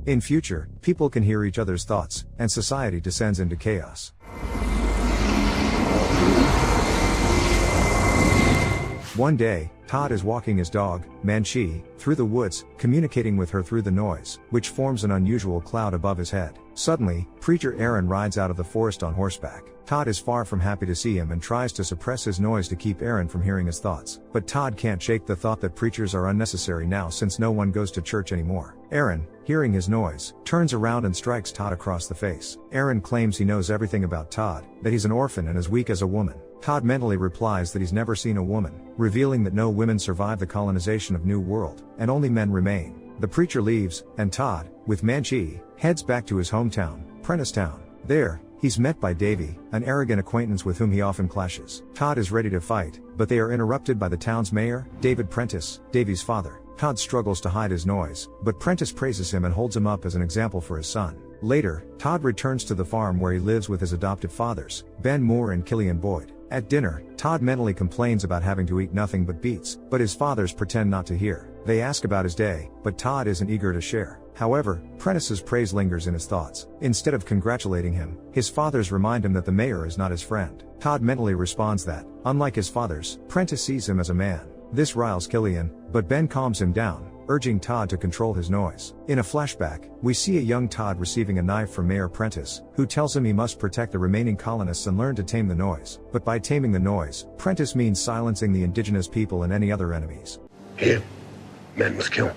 In future, people can hear each other's thoughts, and society descends into chaos. One day, Todd is walking his dog, Manchi, through the woods, communicating with her through the noise, which forms an unusual cloud above his head. Suddenly, preacher Aaron rides out of the forest on horseback. Todd is far from happy to see him and tries to suppress his noise to keep Aaron from hearing his thoughts. But Todd can't shake the thought that preachers are unnecessary now since no one goes to church anymore. Aaron, hearing his noise, turns around and strikes Todd across the face. Aaron claims he knows everything about Todd, that he's an orphan and as weak as a woman. Todd mentally replies that he's never seen a woman, revealing that no women survive the colonization of New World, and only men remain. The preacher leaves, and Todd, with Manchi, heads back to his hometown, Prentisstown. There, he's met by Davy, an arrogant acquaintance with whom he often clashes. Todd is ready to fight, but they are interrupted by the town's mayor, David Prentice, Davy's father. Todd struggles to hide his noise, but Prentice praises him and holds him up as an example for his son. Later, Todd returns to the farm where he lives with his adopted fathers, Ben Moore and Killian Boyd. At dinner, Todd mentally complains about having to eat nothing but beets, but his fathers pretend not to hear. They ask about his day, but Todd isn't eager to share. However, Prentice's praise lingers in his thoughts. Instead of congratulating him, his fathers remind him that the mayor is not his friend. Todd mentally responds that, unlike his fathers, Prentice sees him as a man. This riles Killian, but Ben calms him down, urging Todd to control his noise. In a flashback, we see a young Todd receiving a knife from Mayor Prentice, who tells him he must protect the remaining colonists and learn to tame the noise. But by taming the noise, Prentice means silencing the indigenous people and any other enemies. Here, men must kill.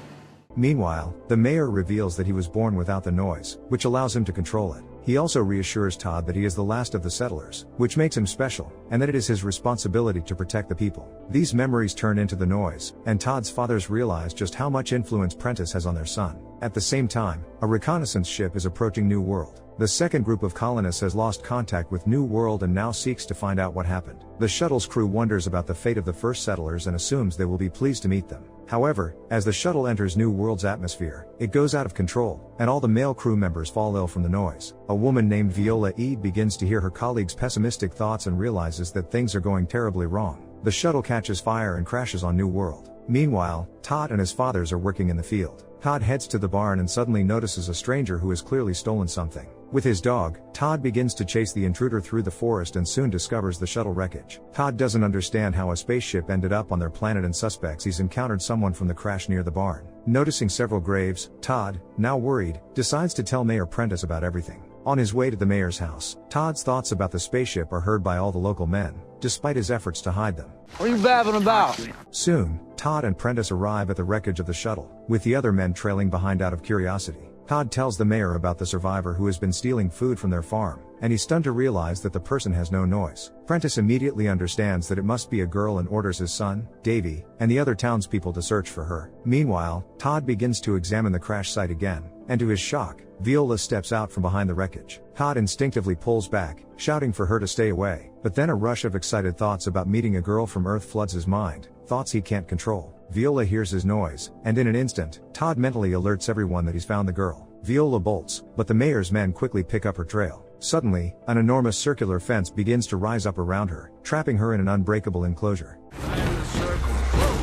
Meanwhile, the mayor reveals that he was born without the noise, which allows him to control it. He also reassures Todd that he is the last of the settlers, which makes him special, and that it is his responsibility to protect the people. These memories turn into the noise, and Todd's fathers realize just how much influence Prentice has on their son. At the same time, a reconnaissance ship is approaching New World. The second group of colonists has lost contact with New World and now seeks to find out what happened. The shuttle's crew wonders about the fate of the first settlers and assumes they will be pleased to meet them. However, as the shuttle enters New World's atmosphere, it goes out of control, and all the male crew members fall ill from the noise. A woman named Viola begins to hear her colleagues' pessimistic thoughts and realizes that things are going terribly wrong. The shuttle catches fire and crashes on New World. Meanwhile, Todd and his fathers are working in the field. Todd heads to the barn and suddenly notices a stranger who has clearly stolen something. With his dog, Todd begins to chase the intruder through the forest and soon discovers the shuttle wreckage. Todd doesn't understand how a spaceship ended up on their planet and suspects he's encountered someone from the crash near the barn. Noticing several graves, Todd, now worried, decides to tell Mayor Prentice about everything. On his way to the mayor's house, Todd's thoughts about the spaceship are heard by all the local men, despite his efforts to hide them. What are you babbling about? Soon, Todd and Prentice arrive at the wreckage of the shuttle, with the other men trailing behind out of curiosity. Todd tells the mayor about the survivor who has been stealing food from their farm, and he's stunned to realize that the person has no noise. Prentice immediately understands that it must be a girl and orders his son, Davy, and the other townspeople to search for her. Meanwhile, Todd begins to examine the crash site again, and to his shock, Viola steps out from behind the wreckage. Todd instinctively pulls back, shouting for her to stay away, but then a rush of excited thoughts about meeting a girl from Earth floods his mind, thoughts he can't control. Viola hears his noise, and in an instant, Todd mentally alerts everyone that he's found the girl. Viola bolts, but the mayor's men quickly pick up her trail. Suddenly, an enormous circular fence begins to rise up around her, trapping her in an unbreakable enclosure. I am the circle.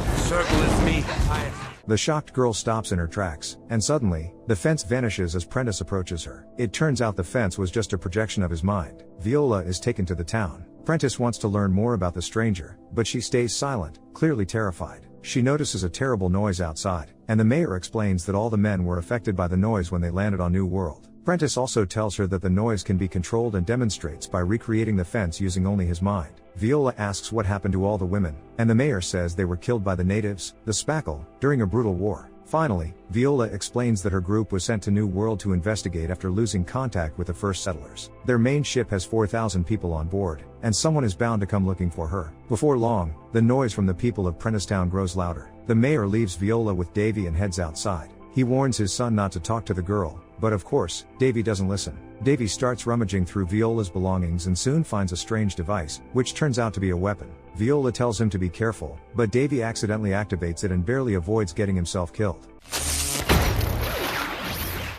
The circle is me. The shocked girl stops in her tracks, and suddenly, the fence vanishes as Prentice approaches her. It turns out the fence was just a projection of his mind. Viola is taken to the town. Prentice wants to learn more about the stranger, but she stays silent, clearly terrified. She notices a terrible noise outside, and the mayor explains that all the men were affected by the noise when they landed on New World. Prentice also tells her that the noise can be controlled and demonstrates by recreating the fence using only his mind. Viola asks what happened to all the women, and the mayor says they were killed by the natives, the Spackle, during a brutal war. Finally, Viola explains that her group was sent to New World to investigate after losing contact with the first settlers. Their main ship has 4,000 people on board, and someone is bound to come looking for her. Before long, the noise from the people of Prentisstown grows louder. The mayor leaves Viola with Davy and heads outside. He warns his son not to talk to the girl, but of course, Davy doesn't listen. Davy starts rummaging through Viola's belongings and soon finds a strange device, which turns out to be a weapon. Viola tells him to be careful, but Davy accidentally activates it and barely avoids getting himself killed.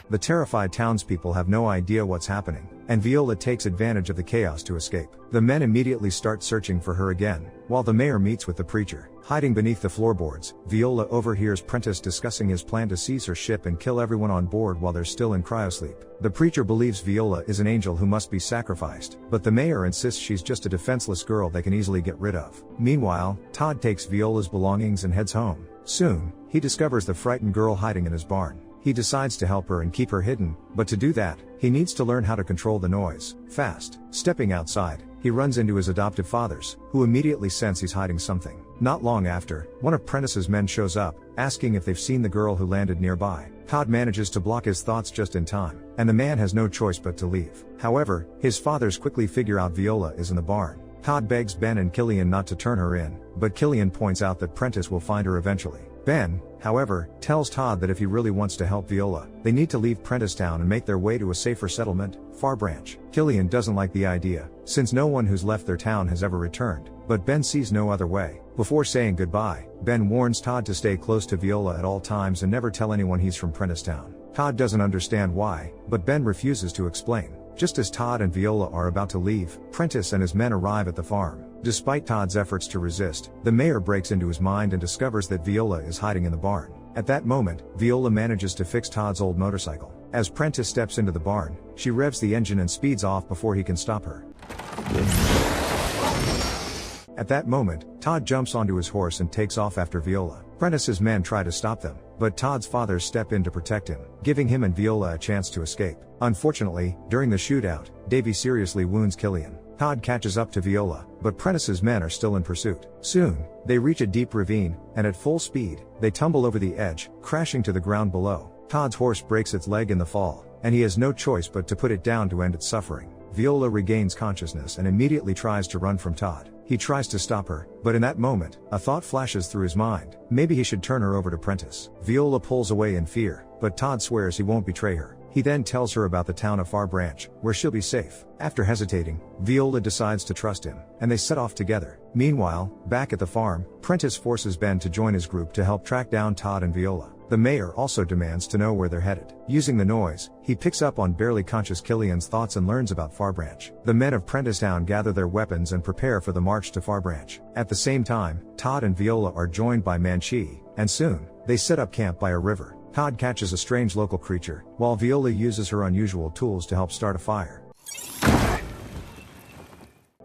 The terrified townspeople have no idea what's happening, and Viola takes advantage of the chaos to escape. The men immediately start searching for her again, while the mayor meets with the preacher. Hiding beneath the floorboards, Viola overhears Prentice discussing his plan to seize her ship and kill everyone on board while they're still in cryosleep. The preacher believes Viola is an angel who must be sacrificed, but the mayor insists she's just a defenseless girl they can easily get rid of. Meanwhile, Todd takes Viola's belongings and heads home. Soon, he discovers the frightened girl hiding in his barn. He decides to help her and keep her hidden, but to do that, he needs to learn how to control the noise, fast. Stepping outside, he runs into his adoptive fathers, who immediately sense he's hiding something. Not long after, one of Prentice's men shows up, asking if they've seen the girl who landed nearby. Todd manages to block his thoughts just in time, and the man has no choice but to leave. However, his fathers quickly figure out Viola is in the barn. Todd begs Ben and Killian not to turn her in, but Killian points out that Prentice will find her eventually. Ben, however, tells Todd that if he really wants to help Viola, they need to leave Prentice Town and make their way to a safer settlement, Far Branch. Killian doesn't like the idea, since no one who's left their town has ever returned, but Ben sees no other way. Before saying goodbye, Ben warns Todd to stay close to Viola at all times and never tell anyone he's from Prentice Town. Todd doesn't understand why, but Ben refuses to explain. Just as Todd and Viola are about to leave, Prentice and his men arrive at the farm. Despite Todd's efforts to resist, the mayor breaks into his mind and discovers that Viola is hiding in the barn. At that moment, Viola manages to fix Todd's old motorcycle. As Prentice steps into the barn, she revs the engine and speeds off before he can stop her. At that moment, Todd jumps onto his horse and takes off after Viola. Prentice's men try to stop them, but Todd's fathers step in to protect him, giving him and Viola a chance to escape. Unfortunately, during the shootout, Davy seriously wounds Killian. Todd catches up to Viola, but Prentice's men are still in pursuit. Soon, they reach a deep ravine, and at full speed, they tumble over the edge, crashing to the ground below. Todd's horse breaks its leg in the fall, and he has no choice but to put it down to end its suffering. Viola regains consciousness and immediately tries to run from Todd. He tries to stop her, but in that moment, a thought flashes through his mind. Maybe he should turn her over to Prentice. Viola pulls away in fear, but Todd swears he won't betray her. He then tells her about the town of Far Branch, where she'll be safe. After hesitating, Viola decides to trust him, and they set off together. Meanwhile, back at the farm, Prentice forces Ben to join his group to help track down Todd and Viola. The mayor also demands to know where they're headed. Using the noise, he picks up on barely conscious Killian's thoughts and learns about Far Branch. The men of Prentice Town gather their weapons and prepare for the march to Far Branch. At the same time, Todd and Viola are joined by Manchi, and soon, they set up camp by a river. Todd catches a strange local creature, while Viola uses her unusual tools to help start a fire.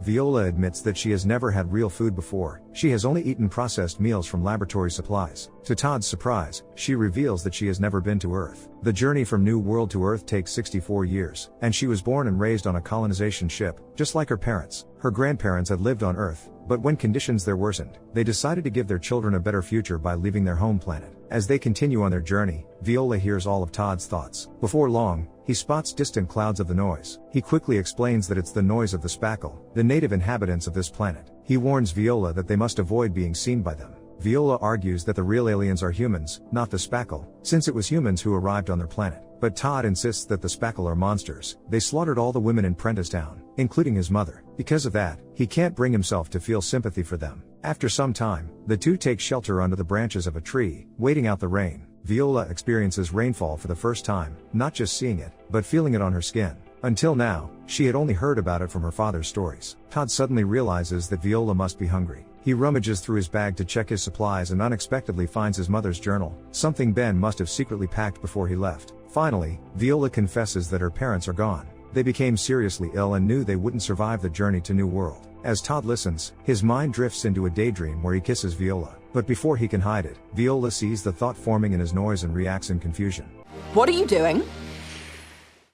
Viola admits that she has never had real food before. She has only eaten processed meals from laboratory supplies. To Todd's surprise, she reveals that she has never been to Earth. The journey from New World to Earth takes 64 years, and she was born and raised on a colonization ship, just like her parents. Her grandparents had lived on Earth, but when conditions there worsened, they decided to give their children a better future by leaving their home planet. As they continue on their journey, Viola hears all of Todd's thoughts. Before long, he spots distant clouds of the noise. He quickly explains that it's the noise of the spackle, the native inhabitants of this planet. He warns Viola that they must avoid being seen by them. Viola argues that the real aliens are humans, not the spackle, since it was humans who arrived on their planet. But Todd insists that the spackle are monsters. They slaughtered all the women in Prentice Town, including his mother. Because of that, he can't bring himself to feel sympathy for them. After some time, the two take shelter under the branches of a tree, waiting out the rain. Viola experiences rainfall for the first time, not just seeing it, but feeling it on her skin. Until now, she had only heard about it from her father's stories. Todd suddenly realizes that Viola must be hungry. He rummages through his bag to check his supplies and unexpectedly finds his mother's journal, something Ben must have secretly packed before he left. Finally, Viola confesses that her parents are gone. They became seriously ill and knew they wouldn't survive the journey to New World. As Todd listens, his mind drifts into a daydream where he kisses Viola. But before he can hide it, Viola sees the thought forming in his noise and reacts in confusion. What are you doing?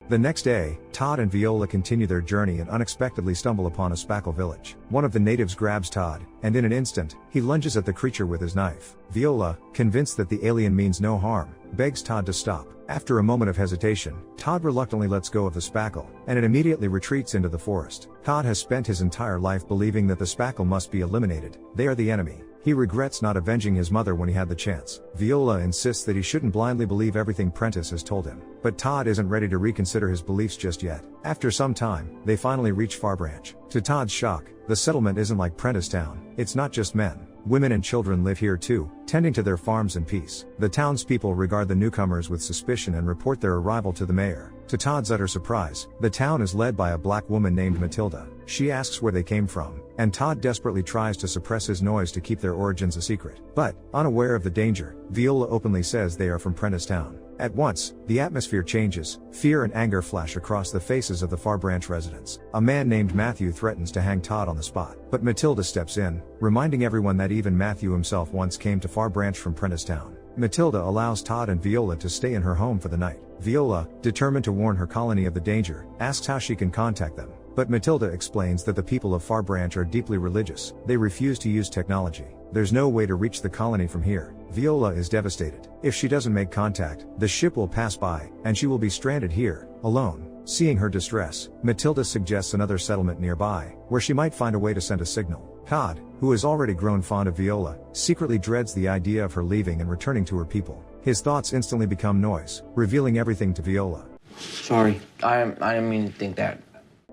The next day, Todd and Viola continue their journey and unexpectedly stumble upon a spackle village. One of the natives grabs Todd, and in an instant, he lunges at the creature with his knife. Viola, convinced that the alien means no harm, begs Todd to stop. After a moment of hesitation, Todd reluctantly lets go of the spackle, and it immediately retreats into the forest. Todd has spent his entire life believing that the spackle must be eliminated. They are the enemy. He regrets not avenging his mother when he had the chance. Viola insists that he shouldn't blindly believe everything Prentice has told him. But Todd isn't ready to reconsider his beliefs just yet. After some time, they finally reach Far Branch. To Todd's shock, the settlement isn't like Prentice Town. It's not just men. Women and children live here too, tending to their farms in peace. The townspeople regard the newcomers with suspicion and report their arrival to the mayor. To Todd's utter surprise, the town is led by a black woman named Matilda. She asks where they came from, and Todd desperately tries to suppress his noise to keep their origins a secret. But, unaware of the danger, Viola openly says they are from Prentice Town. At once, the atmosphere changes, fear and anger flash across the faces of the Far Branch residents. A man named Matthew threatens to hang Todd on the spot, but Matilda steps in, reminding everyone that even Matthew himself once came to Far Branch from Prentice Town. Matilda allows Todd and Viola to stay in her home for the night. Viola, determined to warn her colony of the danger, asks how she can contact them. But Matilda explains that the people of Far Branch are deeply religious. They refuse to use technology. There's no way to reach the colony from here. Viola is devastated. If she doesn't make contact, the ship will pass by, and she will be stranded here, alone. Seeing her distress, Matilda suggests another settlement nearby, where she might find a way to send a signal. Todd, who has already grown fond of Viola, secretly dreads the idea of her leaving and returning to her people. His thoughts instantly become noise, revealing everything to Viola. Sorry, I didn't mean to think that.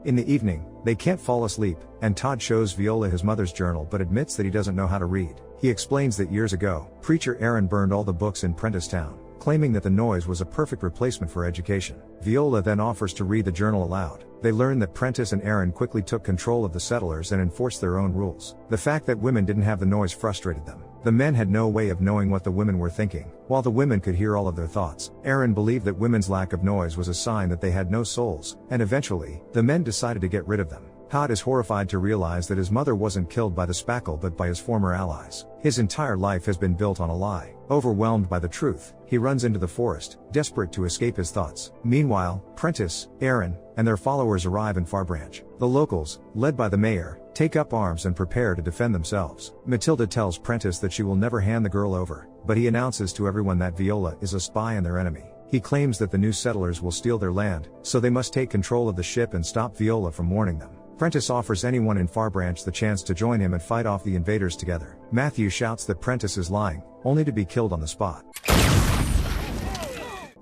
In the evening, they can't fall asleep, and Todd shows Viola his mother's journal but admits that he doesn't know how to read. He explains that years ago, preacher Aaron burned all the books in Prentice Town, claiming that the noise was a perfect replacement for education. Viola then offers to read the journal aloud. They learn that Prentice and Aaron quickly took control of the settlers and enforced their own rules. The fact that women didn't have the noise frustrated them. The men had no way of knowing what the women were thinking, while the women could hear all of their thoughts. Aaron believed that women's lack of noise was a sign that they had no souls, and eventually, the men decided to get rid of them. Todd is horrified to realize that his mother wasn't killed by the spackle but by his former allies. His entire life has been built on a lie. Overwhelmed by the truth, he runs into the forest, desperate to escape his thoughts. Meanwhile, Prentice, Aaron, and their followers arrive in Far Branch. The locals, led by the mayor, take up arms and prepare to defend themselves. Matilda tells Prentice that she will never hand the girl over, but he announces to everyone that Viola is a spy and their enemy. He claims that the new settlers will steal their land, so they must take control of the ship and stop Viola from warning them. Prentice offers anyone in Far Branch the chance to join him and fight off the invaders together. Matthew shouts that Prentice is lying, only to be killed on the spot.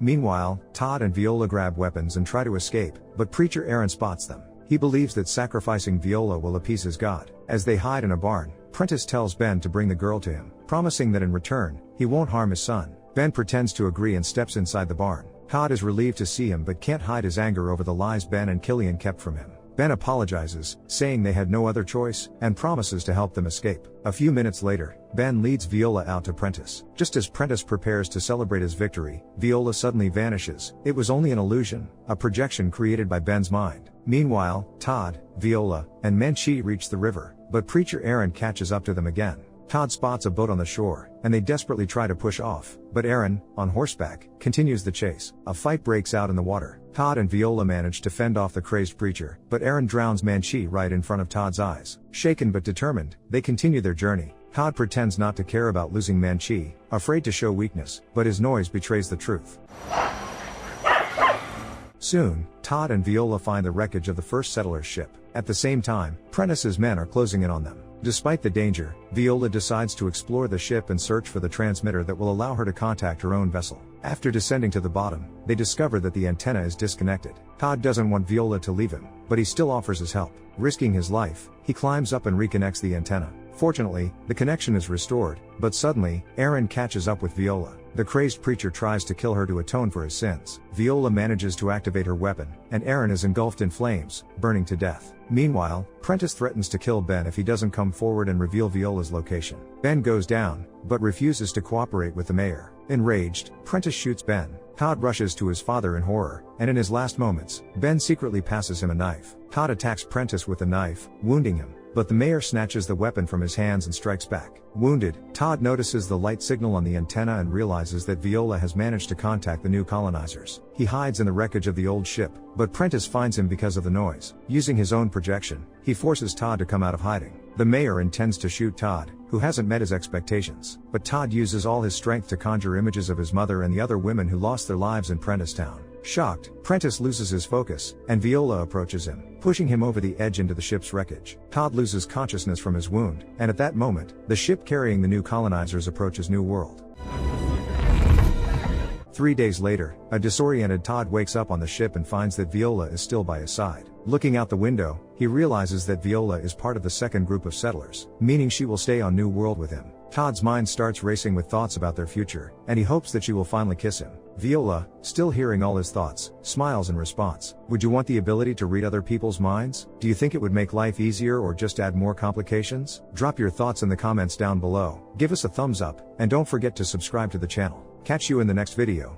Meanwhile, Todd and Viola grab weapons and try to escape, but preacher Aaron spots them. He believes that sacrificing Viola will appease his god. As they hide in a barn, Prentice tells Ben to bring the girl to him, promising that in return, he won't harm his son. Ben pretends to agree and steps inside the barn. Todd is relieved to see him but can't hide his anger over the lies Ben and Killian kept from him. Ben apologizes, saying they had no other choice, and promises to help them escape. A few minutes later, Ben leads Viola out to Prentice. Just as Prentice prepares to celebrate his victory, Viola suddenly vanishes. It was only an illusion, a projection created by Ben's mind. Meanwhile, Todd, Viola, and Menchie reach the river, but preacher Aaron catches up to them again. Todd spots a boat on the shore, and they desperately try to push off, but Aaron, on horseback, continues the chase. A fight breaks out in the water. Todd and Viola manage to fend off the crazed preacher, but Aaron drowns Menchie right in front of Todd's eyes. Shaken but determined, they continue their journey. Todd pretends not to care about losing Menchie, afraid to show weakness, but his noise betrays the truth. Soon, Todd and Viola find the wreckage of the first settler's ship. At the same time, Prentice's men are closing in on them. Despite the danger, Viola decides to explore the ship and search for the transmitter that will allow her to contact her own vessel. After descending to the bottom, they discover that the antenna is disconnected. Todd doesn't want Viola to leave him, but he still offers his help. Risking his life, he climbs up and reconnects the antenna. Fortunately, the connection is restored, but suddenly, Aaron catches up with Viola. The crazed preacher tries to kill her to atone for his sins. Viola manages to activate her weapon, and Aaron is engulfed in flames, burning to death. Meanwhile, Prentice threatens to kill Ben if he doesn't come forward and reveal Viola's location. Ben goes down, but refuses to cooperate with the mayor. Enraged, Prentice shoots Ben. Todd rushes to his father in horror, and in his last moments, Ben secretly passes him a knife. Todd attacks Prentice with the knife, wounding him, but the mayor snatches the weapon from his hands and strikes back. Wounded, Todd notices the light signal on the antenna and realizes that Viola has managed to contact the new colonizers. He hides in the wreckage of the old ship, but Prentice finds him because of the noise. Using his own projection, he forces Todd to come out of hiding. The mayor intends to shoot Todd, who hasn't met his expectations, but Todd uses all his strength to conjure images of his mother and the other women who lost their lives in Prentice Town. Shocked, Prentice loses his focus, and Viola approaches him, pushing him over the edge into the ship's wreckage. Todd loses consciousness from his wound, and at that moment, the ship carrying the new colonizers approaches New World. 3 days later, a disoriented Todd wakes up on the ship and finds that Viola is still by his side. Looking out the window, he realizes that Viola is part of the second group of settlers, meaning she will stay on New World with him. Todd's mind starts racing with thoughts about their future, and he hopes that she will finally kiss him. Viola, still hearing all his thoughts, smiles in response. Would you want the ability to read other people's minds? Do you think it would make life easier or just add more complications? Drop your thoughts in the comments down below, give us a thumbs up, and don't forget to subscribe to the channel. Catch you in the next video.